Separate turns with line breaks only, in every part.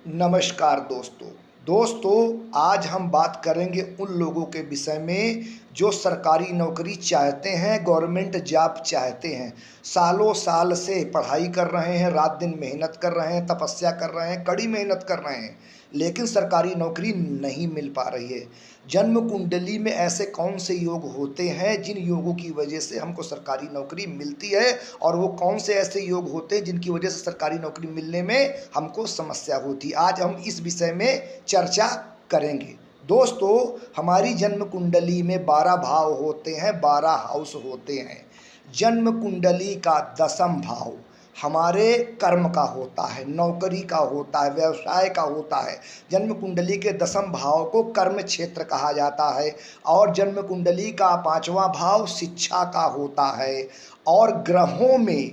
नमस्कार दोस्तों आज हम बात करेंगे उन लोगों के विषय में जो सरकारी नौकरी चाहते हैं, गवर्नमेंट जॉब चाहते हैं। सालों साल से पढ़ाई कर रहे हैं, रात दिन मेहनत कर रहे हैं, तपस्या कर रहे हैं, कड़ी मेहनत कर रहे हैं, लेकिन सरकारी नौकरी नहीं मिल पा रही है। जन्म कुंडली में ऐसे कौन से योग होते हैं जिन योगों की वजह से हमको सरकारी नौकरी मिलती है, और वो कौन से ऐसे योग होते हैं जिनकी वजह से सरकारी नौकरी मिलने में हमको समस्या होती है। आज हम इस विषय में चर्चा करेंगे। दोस्तों, हमारी जन्म कुंडली में 12 भाव होते हैं, 12 हाउस होते हैं। जन्म कुंडली का 10वां भाव हमारे कर्म का होता है, नौकरी का होता है, व्यवसाय का होता है। जन्म कुंडली के 10वां भाव को कर्म क्षेत्र कहा जाता है, और जन्म कुंडली का 5वां भाव शिक्षा का होता है। और ग्रहों में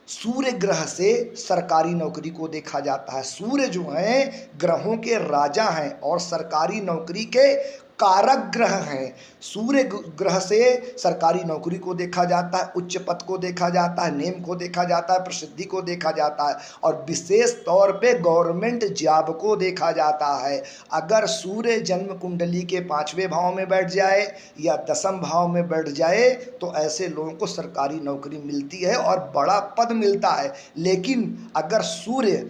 सूर्य ग्रह से सरकारी नौकरी को देखा जाता है। सूर्य जो हैं ग्रहों के राजा हैं और सरकारी नौकरी के कारक ग्रह हैं। सूर्य ग्रह से सरकारी नौकरी को देखा जाता है, उच्च पद को देखा जाता है, नेम को देखा जाता है, प्रसिद्धि को देखा जाता है, और विशेष तौर पे गवर्नमेंट जॉब को देखा जाता है। अगर सूर्य जन्म कुंडली के 5वें भाव में बैठ जाए या 10वें भाव में बैठ जाए तो ऐसे लोगों को सरकारी नौकरी मिलती है और बड़ा पद मिलता है। लेकिन अगर सूर्य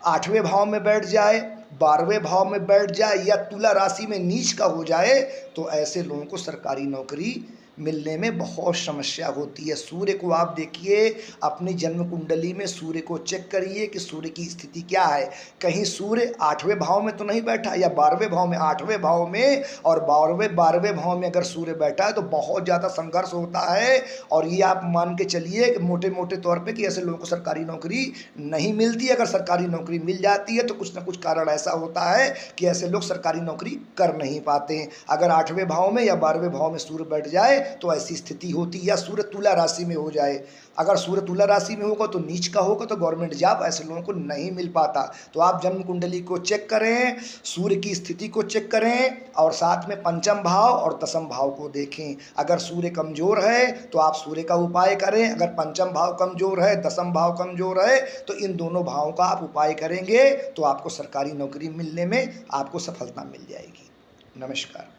8वें भाव में बैठ जाए, 12वें भाव में बैठ जाए, या तुला राशि में नीच का हो जाए तो ऐसे लोगों को सरकारी नौकरी मिलने में बहुत समस्या होती है। सूर्य को आप देखिए, अपनी जन्म कुंडली में सूर्य को चेक करिए कि सूर्य की स्थिति क्या है। कहीं सूर्य 8वें भाव में तो नहीं बैठा, या 12वें भाव में, 8वें भाव में और 12वें भाव में अगर सूर्य बैठा है तो बहुत ज़्यादा संघर्ष होता है। और ये आप मान के चलिए कि मोटे मोटे तौर पर कि ऐसे लोगों को सरकारी नौकरी नहीं मिलती। अगर सरकारी नौकरी मिल जाती है तो कुछ ना कुछ कारण ऐसा होता है कि ऐसे लोग सरकारी नौकरी कर नहीं पाते। अगर 8वें भाव में या 12वें भाव में सूर्य बैठ जाए तो ऐसी स्थिति होती है, या सूर्य तुला राशि में हो जाए। अगर सूर्य तुला राशि में होगा तो नीच का होगा, तो गवर्नमेंट जॉब ऐसे लोगों को नहीं मिल पाता। तो आप जन्म कुंडली को चेक करें, सूर्य की स्थिति को चेक करें, और साथ में 5वां भाव और 10वां भाव को देखें। अगर सूर्य कमजोर है तो आप सूर्य का उपाय करें। अगर 5वां भाव कमजोर है, 10वां भाव कमजोर है, तो इन दोनों भावों का आप उपाय करेंगे तो आपको सरकारी नौकरी मिलने में आपको सफलता मिल जाएगी। नमस्कार।